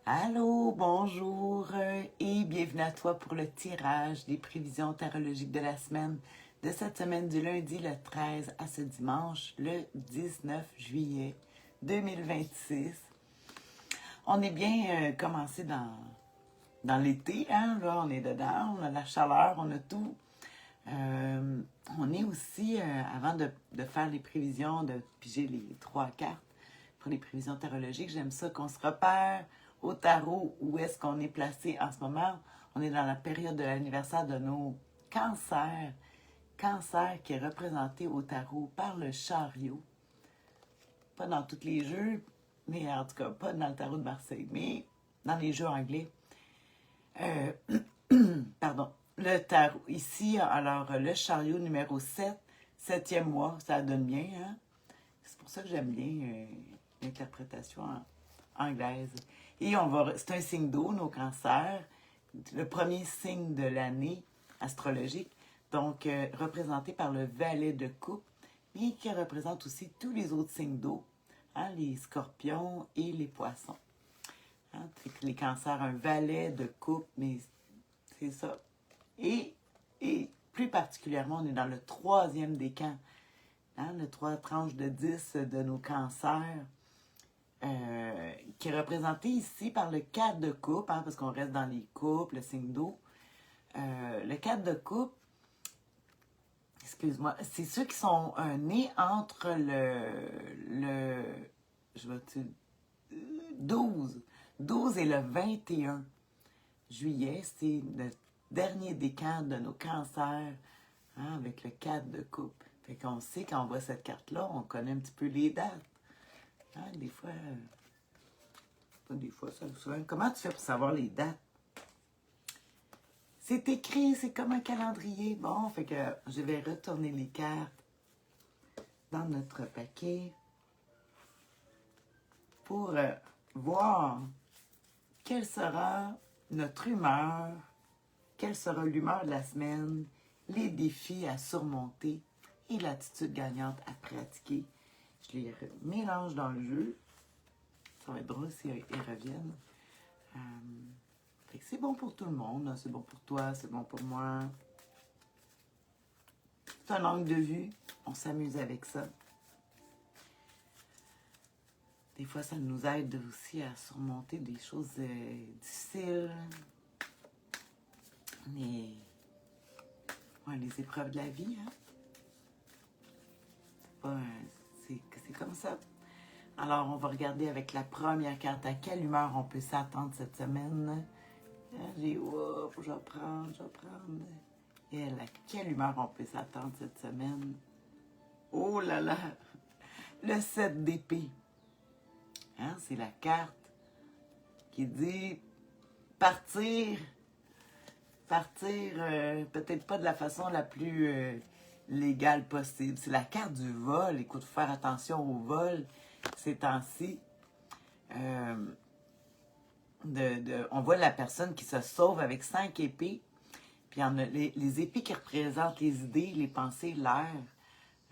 Allô, bonjour et bienvenue à toi pour le tirage des prévisions tarologiques de la semaine, de cette semaine du lundi le 13 à ce dimanche le 19 juillet 2026. On est bien commencé dans l'été, hein? Là, on est dedans, on a la chaleur, on a tout. On est aussi, avant de faire les prévisions, de piger les 3 cartes pour les prévisions tarologiques, j'aime ça qu'on se repère au tarot où est-ce qu'on est placé en ce moment. On est dans la période de l'anniversaire de nos cancers. Cancer qui est représenté au tarot par le chariot. Pas dans tous les jeux, mais en tout cas pas dans le tarot de Marseille, mais dans les jeux anglais. Pardon. Le tarot. Ici, alors, le chariot numéro 7, 7e mois, ça donne bien, hein? C'est pour ça que j'aime bien l'interprétation anglaise. Et c'est un signe d'eau, nos cancers, le premier signe de l'année astrologique, donc représenté par le valet de coupe, mais qui représente aussi tous les autres signes d'eau, hein, les scorpions et les poissons. Hein, les cancers, un valet de coupe, mais c'est ça. Et plus particulièrement, on est dans le 3e décan, hein, le 3 tranches de 10 de nos cancers, qui est représenté ici par le 4 de coupe, hein, parce qu'on reste dans les coupes, le signe d'eau. Le 4 de coupe, excuse-moi, c'est ceux qui sont nés entre je vais te 12 et le 21 juillet, c'est le dernier décan de nos cancers, hein, avec le 4 de coupe. Fait qu'on sait, quand on voit cette carte-là, on connaît un petit peu les dates. Hein, des fois, pas des fois, ça souvent. Comment tu fais pour savoir les dates? C'est écrit, c'est comme un calendrier. Bon, fait que je vais retourner les cartes dans notre paquet pour voir quelle sera notre humeur, quelle sera l'humeur de la semaine, les défis à surmonter et l'attitude gagnante à pratiquer. Je les mélange dans le jeu. Ça va être drôle s'ils reviennent. Fait que c'est bon pour tout le monde. Hein. C'est bon pour toi, c'est bon pour moi. C'est un angle de vue. On s'amuse avec ça. Des fois, ça nous aide aussi à surmonter des choses difficiles. Mais, ouais, les épreuves de la vie, hein. C'est comme ça. Alors, on va regarder avec la première carte à quelle humeur on peut s'attendre cette semaine. Faut que je vais prendre. Et à quelle humeur on peut s'attendre cette semaine? Oh là là! Le 7 d'épée. Hein, c'est la carte qui dit partir peut-être pas de la façon la plus légale possible. C'est la carte du vol. Écoute, faut faire attention au vol ces temps-ci. On voit la personne qui se sauve avec 5 épées. Puis il y en a les épées qui représentent les idées, les pensées, l'air.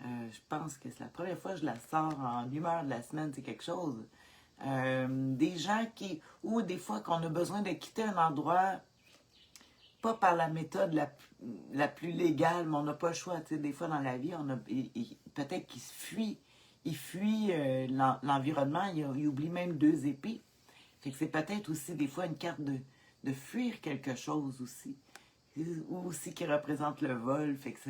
Je pense que c'est la première fois que je la sors en humeur de la semaine, c'est quelque chose. Des gens ou des fois qu'on a besoin de quitter un endroit, pas par la méthode la plus légale, mais on n'a pas le choix. Des fois dans la vie, peut-être qu'ils fuient. Ils fuient l'environnement, ils oublient même 2 épées. Fait que c'est peut-être aussi des fois une carte de fuir quelque chose aussi. Ou aussi qui représente le vol. Fait que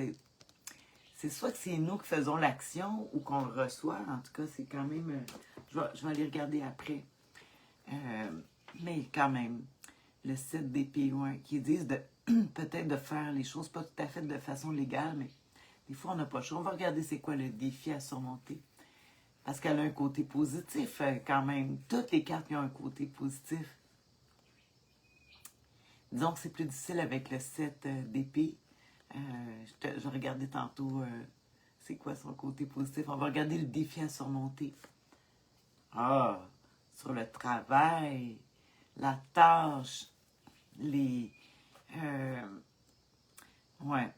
c'est soit que c'est nous qui faisons l'action ou qu'on le reçoit. En tout cas, c'est quand même... je vais aller regarder après. Mais quand même, le 7 d'épée, ouais, qui disent peut-être de faire les choses pas tout à fait de façon légale, mais des fois, on n'a pas le choix. On va regarder c'est quoi le défi à surmonter. Parce qu'elle a un côté positif, quand même. Toutes les cartes qui ont un côté positif. Disons que c'est plus difficile avec le 7 d'épée. Je regardais tantôt c'est quoi son côté positif. On va regarder le défi à surmonter. Ah, sur le travail, la tâche, ouais.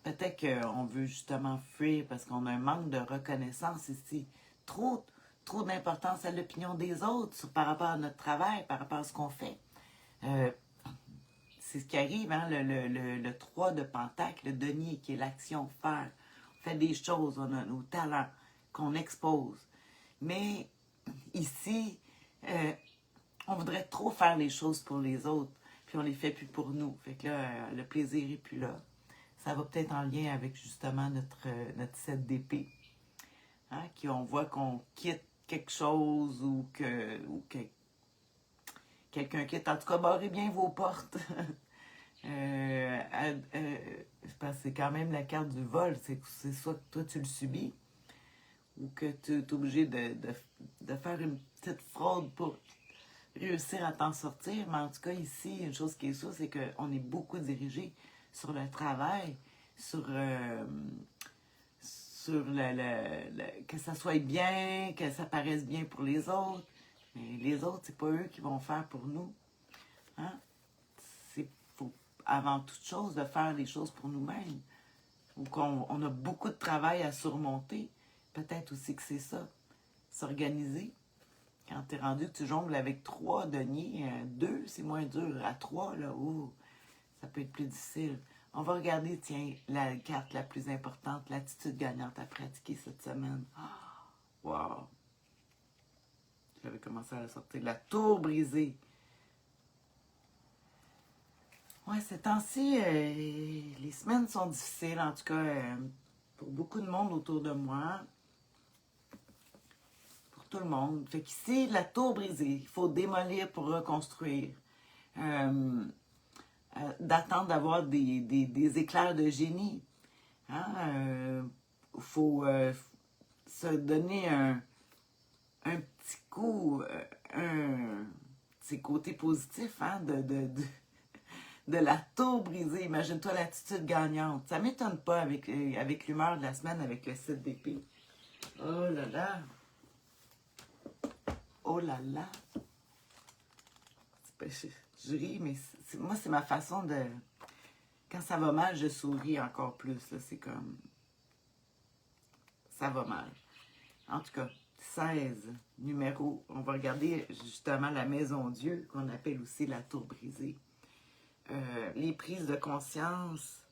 Peut-être qu'on veut justement fuir parce qu'on a un manque de reconnaissance ici. Trop trop d'importance à l'opinion des autres par rapport à notre travail, par rapport à ce qu'on fait. C'est ce qui arrive, hein, le 3 de Pentacle, le denier, qui est l'action, faire. On fait des choses, on a nos talents qu'on expose. Mais ici, on voudrait trop faire les choses pour les autres, puis on les fait plus pour nous. Fait que là, le plaisir est plus là. Ça va peut-être en lien avec justement notre 7 d'épée. Hein, on voit qu'on quitte quelque chose ou que quelqu'un quitte. En tout cas, barrez bien vos portes. Parce que c'est quand même la carte du vol. C'est soit que toi tu le subis ou que tu es obligé de faire une petite fraude pour réussir à t'en sortir. Mais en tout cas, ici, une chose qui est sûre, c'est qu'on est beaucoup dirigé sur le travail, sur que ça soit bien, que ça paraisse bien pour les autres. Mais les autres, c'est pas eux qui vont faire pour nous. Hein? C'est faut, avant toute chose, de faire les choses pour nous-mêmes. Ou qu'on a beaucoup de travail à surmonter. Peut-être aussi que c'est ça. S'organiser. Quand tu es rendu que tu jongles avec 3 deniers, 2, c'est moins dur. À 3, là, ça peut être plus difficile. On va regarder, tiens, la carte la plus importante, l'attitude gagnante à pratiquer cette semaine. Oh, wow! J'avais commencé à la sortir. La tour brisée. Ouais, ces temps-ci, les semaines sont difficiles, en tout cas, pour beaucoup de monde autour de moi. Pour tout le monde. Fait qu'ici, la tour brisée, il faut démolir pour reconstruire. D'attendre d'avoir des éclairs de génie. Hein? Faut se donner un petit coup, un petit côté positif, hein, de la tour brisée. Imagine-toi l'attitude gagnante. Ça ne m'étonne pas avec l'humeur de la semaine, avec le 7 d'épée. Oh là là! Oh là là! Je ris, mais moi, c'est ma façon de... Quand ça va mal, je souris encore plus. C'est comme... Ça va mal. En tout cas, 16, numéro... On va regarder justement la maison Dieu, qu'on appelle aussi la tour brisée. Les prises de conscience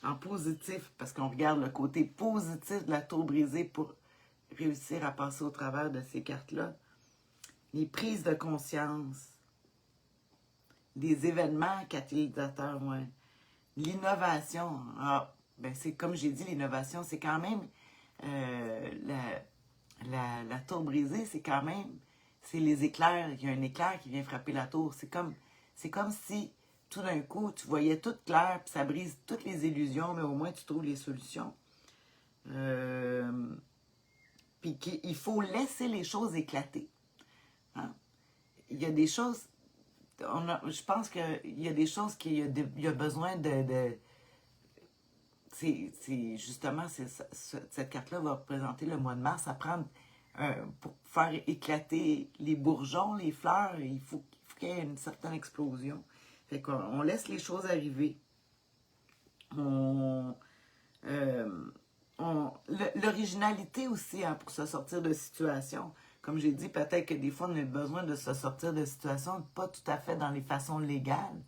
en positif, parce qu'on regarde le côté positif de la tour brisée pour réussir à passer au travers de ces cartes-là. Les prises de conscience, des événements catalysateurs, ouais. L'innovation, ben c'est comme j'ai dit, l'innovation, c'est quand même la tour brisée, c'est quand même, c'est les éclairs, il y a un éclair qui vient frapper la tour. C'est comme si tout d'un coup, tu voyais tout clair, puis ça brise toutes les illusions, mais au moins tu trouves les solutions. Puis il faut laisser les choses éclater. Hein? Il y a des choses, je pense qu'il y a des choses qu'il y a besoin de justement, cette carte-là va représenter le mois de mars. Ça prend, pour faire éclater les bourgeons, les fleurs, il faut qu'il y ait une certaine explosion. Fait qu'on laisse les choses arriver. L'originalité aussi, hein, pour se sortir de situations. Comme j'ai dit, peut-être que des fois, on a besoin de se sortir de situations pas tout à fait dans les façons légales,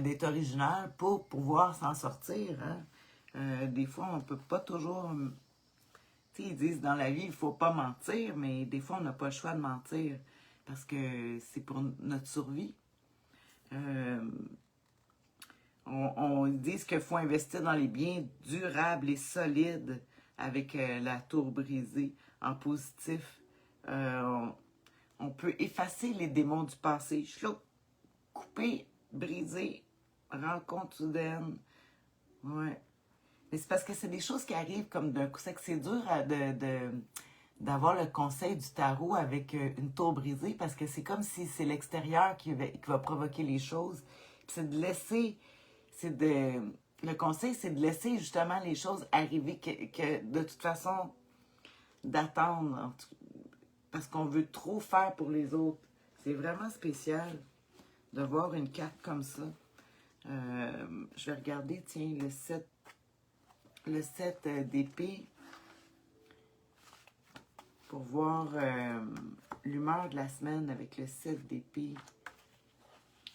d'être original pour pouvoir s'en sortir. Hein. Des fois, on ne peut pas toujours... Tu sais, ils disent dans la vie, il ne faut pas mentir, mais des fois, on n'a pas le choix de mentir parce que c'est pour notre survie. On dit qu'il faut investir dans les biens durables et solides avec la tour brisée en positif. On peut effacer les démons du passé. Chloup, couper, briser, rencontre soudaine. Ouais. Mais c'est parce que c'est des choses qui arrivent comme d'un coup. C'est que c'est dur d'avoir le conseil du tarot avec une tour brisée parce que c'est comme si c'est l'extérieur qui va provoquer les choses. Puis c'est de laisser... Le conseil, c'est de laisser justement les choses arriver, que de toute façon, d'attendre, parce qu'on veut trop faire pour les autres. C'est vraiment spécial de voir une carte comme ça. Je vais regarder, tiens, le 7 d'épée. pour voir l'humeur de la semaine avec le 7 d'épée.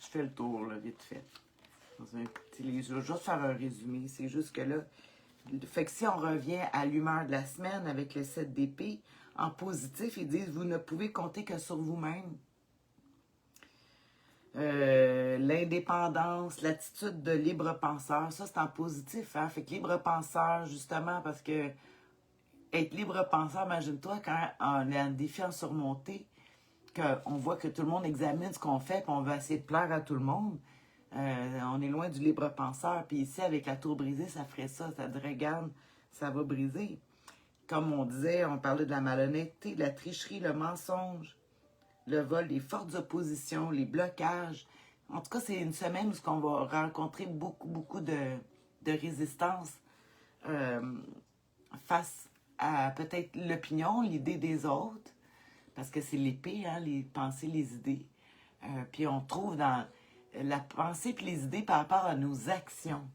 Je fais le tour, là, vite fait. Dans un petit livre. Je vais juste faire un résumé. C'est juste que là, fait que si on revient à l'humeur de la semaine avec le 7 d'épée, en positif, ils disent, vous ne pouvez compter que sur vous-même. L'indépendance, l'attitude de libre penseur, ça c'est en positif, hein? Fait que libre penseur, justement, parce que être libre penseur, imagine-toi quand on a un défi à surmonter, qu'on voit que tout le monde examine ce qu'on fait, puis on veut essayer de plaire à tout le monde. On est loin du libre penseur, puis ici, avec la tour brisée, ça ferait ça, ça te regarde, ça va briser. Comme on disait, on parlait de la malhonnêteté, de la tricherie, le mensonge, le vol, les fortes oppositions, les blocages. En tout cas, c'est une semaine où on va rencontrer beaucoup de résistance face à peut-être l'opinion, l'idée des autres, parce que c'est l'épée, hein, les pensées, les idées. Puis on trouve dans la pensée et les idées par rapport à nos actions.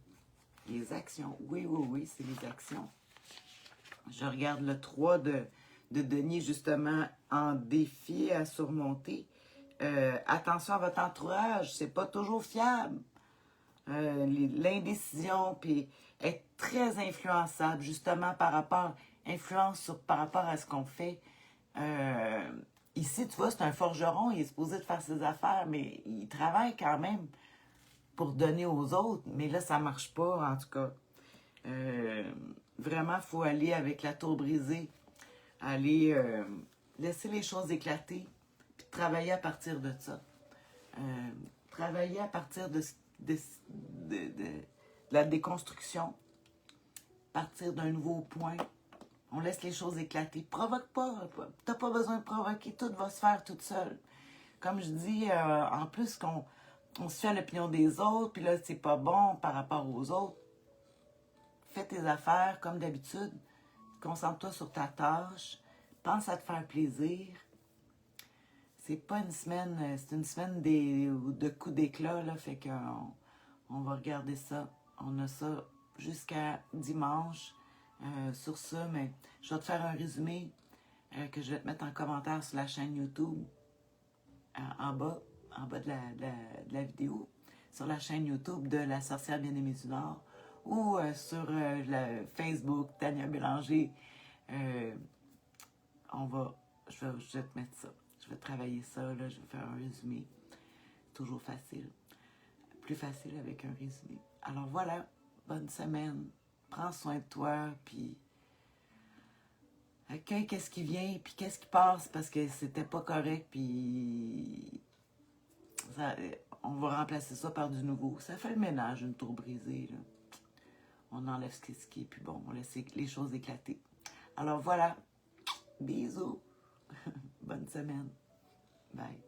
Les actions, oui, c'est les actions. Je regarde le 3 de denier, justement, en défi à surmonter. Attention à votre entourage, c'est pas toujours fiable. L'indécision, puis être très influençable, justement, par rapport à ce qu'on fait. Ici, tu vois, c'est un forgeron, il est supposé de faire ses affaires, mais il travaille quand même pour donner aux autres. Mais là, ça marche pas, en tout cas. Vraiment, il faut aller avec la tour brisée, aller laisser les choses éclater, puis travailler à partir de ça. Travailler à partir de la déconstruction, partir d'un nouveau point. On laisse les choses éclater. Provoque pas. T'as pas besoin de provoquer. Tout va se faire toute seule. Comme je dis, en plus on se fait à l'opinion des autres, puis là, c'est pas bon par rapport aux autres. Fais tes affaires comme d'habitude. Concentre-toi sur ta tâche. Pense à te faire plaisir. C'est pas une semaine, c'est une semaine de coups d'éclat, là, fait qu'on on va regarder ça. On a ça jusqu'à dimanche. Sur ça, mais je vais te faire un résumé que je vais te mettre en commentaire sur la chaîne YouTube, en bas de la vidéo, sur la chaîne YouTube de La Sorcière Bien-Aimée du Nord, ou sur le Facebook, Tania Bélanger. Je vais te mettre ça. Je vais travailler ça, là, je vais faire un résumé. Toujours facile. Plus facile avec un résumé. Alors voilà, bonne semaine. Prends soin de toi, puis accueille qu'est-ce qui vient, puis qu'est-ce qui passe parce que c'était pas correct, puis on va remplacer ça par du nouveau. Ça fait le ménage, une tour brisée, là. On enlève ce qui est plus bon, on laisse les choses éclater. Alors voilà, bisous, bonne semaine, bye.